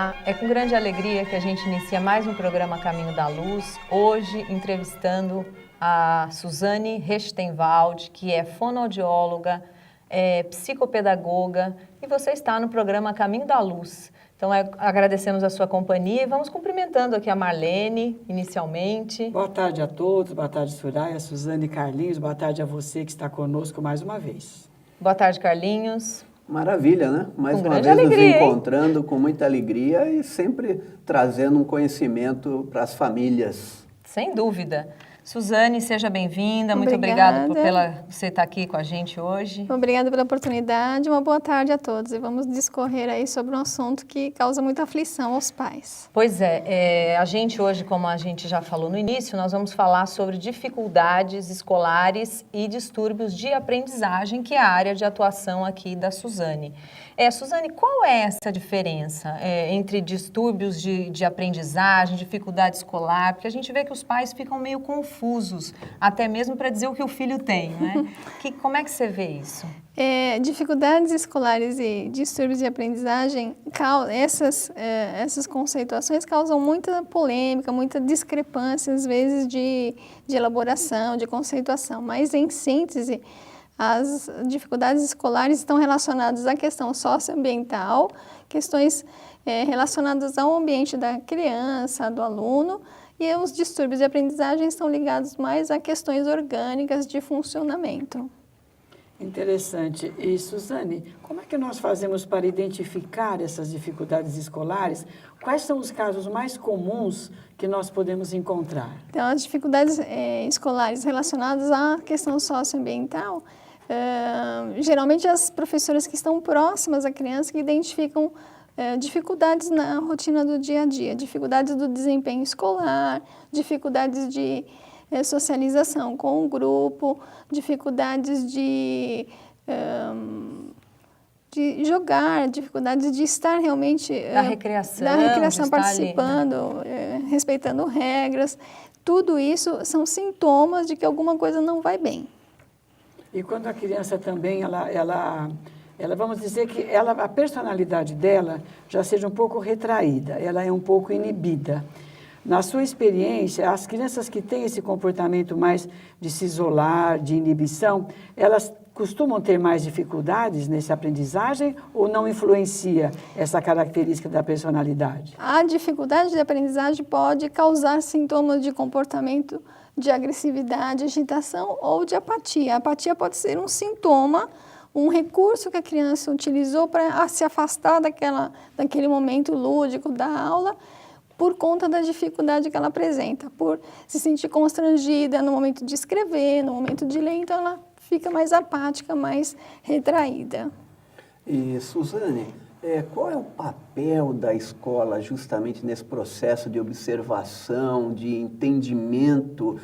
Olá, é com grande alegria que a gente inicia mais um programa Caminho da Luz, hoje entrevistando a Suzane Rechtenwald, que é fonoaudióloga, psicopedagoga, e você está no programa Caminho da Luz. Então, agradecemos a sua companhia e vamos cumprimentando aqui a Marlene, inicialmente. Boa tarde a todos, boa tarde, Soraya, Suzane e Carlinhos, boa tarde a você que está conosco mais uma vez. Boa tarde, Carlinhos. Maravilha, né? Mais uma vez alegria, nos encontrando com muita alegria e sempre trazendo um conhecimento para as famílias. Sem dúvida. Suzane, seja bem-vinda. Muito obrigada por você estar aqui com a gente hoje. Obrigada pela oportunidade. Uma boa tarde a todos. E vamos discorrer aí sobre um assunto que causa muita aflição aos pais. Pois é, a gente hoje, como a gente já falou no início, nós vamos falar sobre dificuldades escolares e distúrbios de aprendizagem, que é a área de atuação aqui da Suzane. Suzane, qual é essa diferença entre distúrbios de aprendizagem, dificuldade escolar? Porque a gente vê que os pais ficam meio confusos, até mesmo para dizer o que o filho tem, né? Como é que você vê isso? Dificuldades escolares e distúrbios de aprendizagem, essas conceituações causam muita polêmica, muita discrepância, às vezes, de elaboração, de conceituação. Mas, em síntese, as dificuldades escolares estão relacionadas à questão socioambiental, questões relacionadas ao ambiente da criança, do aluno, e os distúrbios de aprendizagem estão ligados mais a questões orgânicas de funcionamento. Interessante. E, Suzane, como é que nós fazemos para identificar essas dificuldades escolares? Quais são os casos mais comuns que nós podemos encontrar? Então, as dificuldades escolares relacionadas à questão socioambiental, geralmente as professoras que estão próximas à criança que identificam dificuldades na rotina do dia a dia, dificuldades do desempenho escolar, dificuldades de socialização com o grupo, dificuldades de jogar, dificuldades de estar realmente da recreação participando, respeitando regras. Tudo isso são sintomas de que alguma coisa não vai bem. E quando a criança também, ela vamos dizer que a personalidade dela já seja um pouco retraída, ela é um pouco inibida. Na sua experiência, as crianças que têm esse comportamento mais de se isolar, de inibição, elas costumam ter mais dificuldades nessa aprendizagem ou não influencia essa característica da personalidade? A dificuldade de aprendizagem pode causar sintomas de comportamento de agressividade, agitação ou de apatia. A apatia pode ser um sintoma, um recurso que a criança utilizou para se afastar daquele momento lúdico da aula, por conta da dificuldade que ela apresenta, por se sentir constrangida no momento de escrever, no momento de ler, então ela fica mais apática, mais retraída. E, Suzane, qual é o papel da escola justamente nesse processo de observação, de entendimento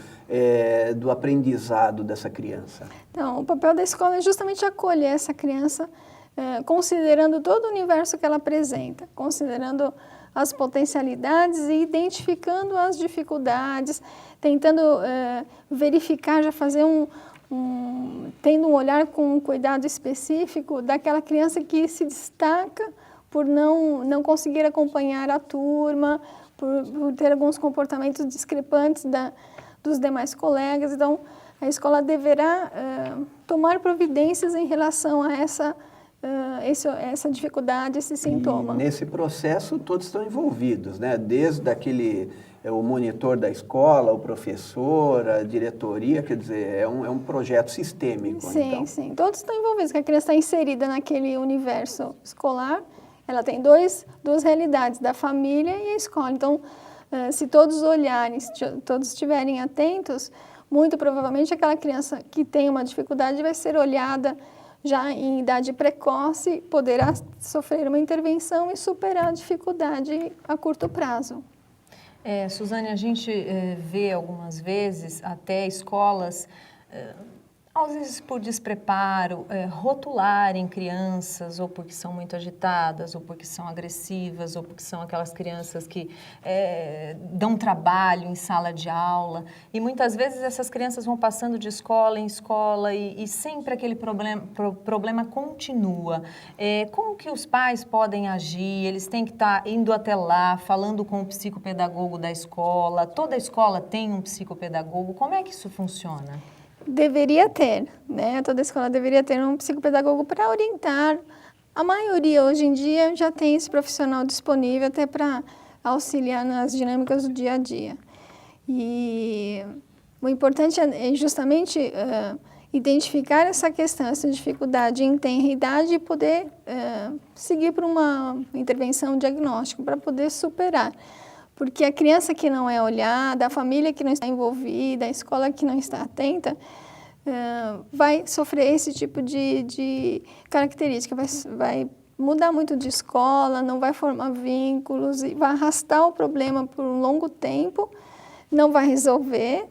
do aprendizado dessa criança? Então, o papel da escola é justamente acolher essa criança, considerando todo o universo que ela apresenta, considerando as potencialidades e identificando as dificuldades, tentando verificar, já fazer tendo um olhar com um cuidado específico daquela criança que se destaca por não conseguir acompanhar a turma, por ter alguns comportamentos discrepantes dos demais colegas. Então, a escola deverá tomar providências em relação a essa dificuldade, esse sintoma. E nesse processo todos estão envolvidos, né? Desde o monitor da escola, o professor, a diretoria, quer dizer, é um projeto sistêmico. Sim, então. Sim, todos estão envolvidos, porque a criança está inserida naquele universo escolar, ela tem duas realidades, da família e a escola. Então, se todos olharem, se todos estiverem atentos, muito provavelmente aquela criança que tem uma dificuldade vai ser olhada já em idade precoce, poderá sofrer uma intervenção e superar a dificuldade a curto prazo. Suzane, a gente vê algumas vezes até escolas Às vezes por despreparo, rotularem crianças, ou porque são muito agitadas, ou porque são agressivas, ou porque são aquelas crianças que dão trabalho em sala de aula. E muitas vezes essas crianças vão passando de escola em escola e sempre aquele problema continua. Como que os pais podem agir? Eles têm que estar indo até lá, falando com o psicopedagogo da escola. Toda escola tem um psicopedagogo. Como é que isso funciona? Deveria ter, né? Toda escola deveria ter um psicopedagogo para orientar. A maioria, hoje em dia, já tem esse profissional disponível até para auxiliar nas dinâmicas do dia a dia. E o importante é justamente identificar essa questão, essa dificuldade em tenra idade e poder seguir para uma intervenção diagnóstica para poder superar. Porque a criança que não é olhada, a família que não está envolvida, a escola que não está atenta, vai sofrer esse tipo de característica, vai mudar muito de escola, não vai formar vínculos, e vai arrastar o problema por um longo tempo, não vai resolver.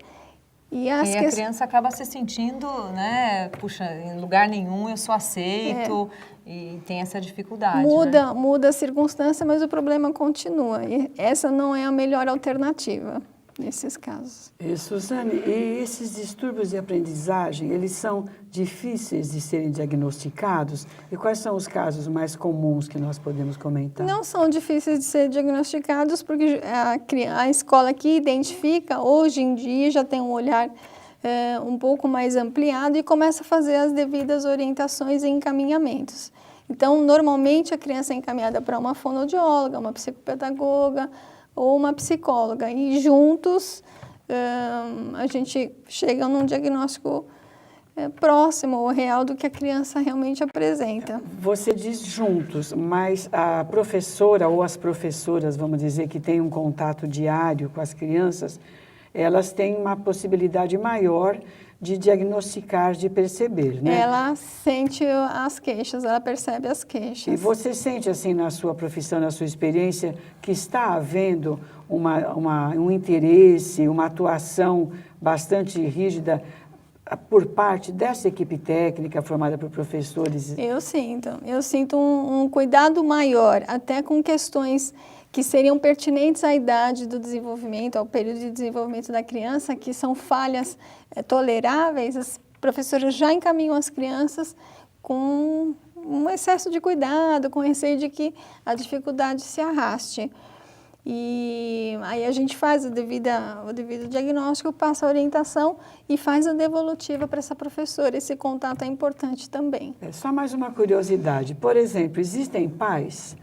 E a criança acaba se sentindo, né, puxa, em lugar nenhum eu sou aceito, e tem essa dificuldade. Muda a circunstância, mas o problema continua. E essa não é a melhor alternativa nesses casos. Suzane, e esses distúrbios de aprendizagem, eles são difíceis de serem diagnosticados? E quais são os casos mais comuns que nós podemos comentar? Não são difíceis de ser diagnosticados, porque a escola que identifica, hoje em dia, já tem um olhar um pouco mais ampliado e começa a fazer as devidas orientações e encaminhamentos. Então, normalmente, a criança é encaminhada para uma fonoaudióloga, uma psicopedagoga ou uma psicóloga. E juntos, a gente chega num diagnóstico próximo ou real do que a criança realmente apresenta. Você diz juntos, mas a professora ou as professoras, vamos dizer, que têm um contato diário com as crianças, elas têm uma possibilidade maior de diagnosticar, de perceber, né? Ela sente as queixas, ela percebe as queixas. E você sente, assim, na sua profissão, na sua experiência, que está havendo um interesse, uma atuação bastante rígida por parte dessa equipe técnica formada por professores? Eu sinto um cuidado maior, até com questões que seriam pertinentes à idade do desenvolvimento, ao período de desenvolvimento da criança, que são falhas toleráveis. As professoras já encaminham as crianças com um excesso de cuidado, com receio de que a dificuldade se arraste. E aí a gente faz o devido diagnóstico, passa a orientação e faz a devolutiva para essa professora. Esse contato é importante também. Só mais uma curiosidade. Por exemplo, existem pais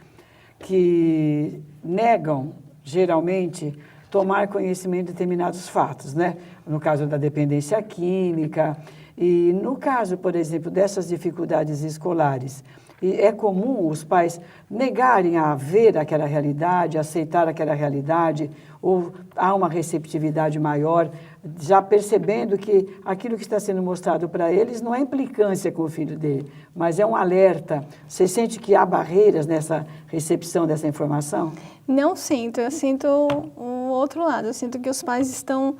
que negam, geralmente, tomar conhecimento de determinados fatos, né? No caso da dependência química e no caso, por exemplo, dessas dificuldades escolares. E é comum os pais negarem a ver aquela realidade, aceitar aquela realidade, ou há uma receptividade maior, já percebendo que aquilo que está sendo mostrado para eles não é implicância com o filho dele, mas é um alerta. Você sente que há barreiras nessa recepção dessa informação? Não sinto, eu sinto o outro lado, eu sinto que os pais estão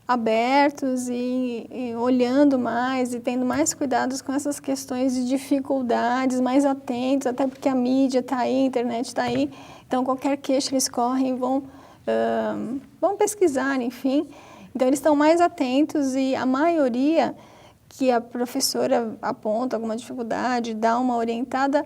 abertos e olhando mais e tendo mais cuidados com essas questões de dificuldades, mais atentos, até porque a mídia está aí, a internet está aí, então qualquer queixa eles correm e vão pesquisar, enfim. Então eles estão mais atentos e a maioria que a professora aponta alguma dificuldade, dá uma orientada,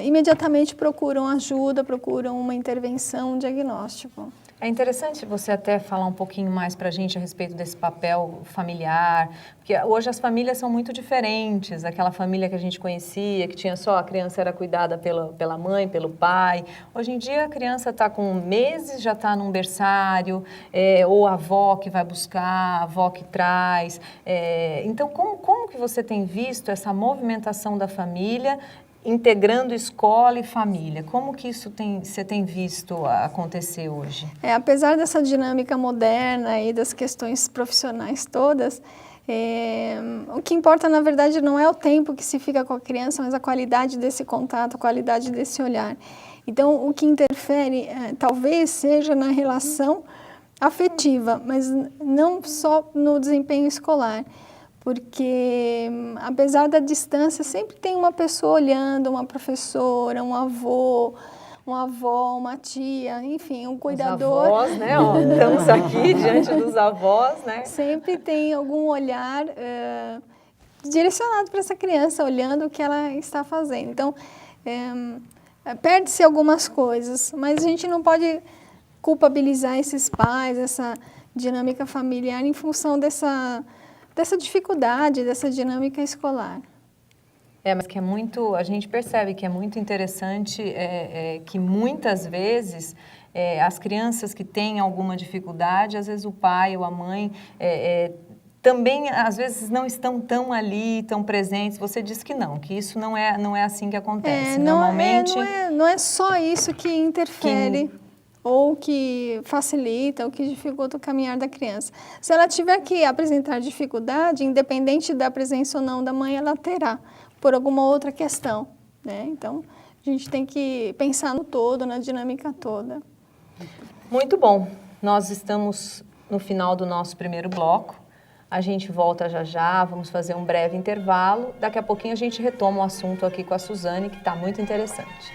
imediatamente procuram ajuda, procuram uma intervenção, um diagnóstico. É interessante você até falar um pouquinho mais para a gente a respeito desse papel familiar, porque hoje as famílias são muito diferentes, aquela família que a gente conhecia, que tinha só a criança era cuidada pela mãe, pelo pai. Hoje em dia a criança está com meses, já está num berçário, ou a avó que vai buscar, a avó que traz. Então, como que você tem visto essa movimentação da família integrando escola e família? Como que isso você tem visto acontecer hoje? Apesar dessa dinâmica moderna e das questões profissionais todas, o que importa, na verdade, não é o tempo que se fica com a criança, mas a qualidade desse contato, a qualidade desse olhar. Então, o que interfere talvez seja na relação afetiva, mas não só no desempenho escolar, porque apesar da distância, sempre tem uma pessoa olhando, uma professora, um avô, uma avó, uma tia, enfim, um cuidador. Os avós, né? Ó, estamos aqui diante dos avós, né? Sempre tem algum olhar direcionado para essa criança, olhando o que ela está fazendo. Então, perde-se algumas coisas, mas a gente não pode culpabilizar esses pais, essa dinâmica familiar em função dessa dificuldade, dessa dinâmica escolar. Mas que é muito, a gente percebe que é muito interessante que muitas vezes as crianças que têm alguma dificuldade, às vezes o pai ou a mãe também, às vezes, não estão tão ali, tão presentes. Você diz que não, que isso não é assim que acontece. Normalmente... Não é só isso que interfere ou que facilita ou que dificulta o caminhar da criança. Se ela tiver que apresentar dificuldade, independente da presença ou não da mãe, ela terá, por alguma outra questão, né? Então, a gente tem que pensar no todo, na dinâmica toda. Muito bom. Nós estamos no final do nosso primeiro bloco. A gente volta já já, vamos fazer um breve intervalo. Daqui a pouquinho a gente retoma o assunto aqui com a Suzane, que está muito interessante.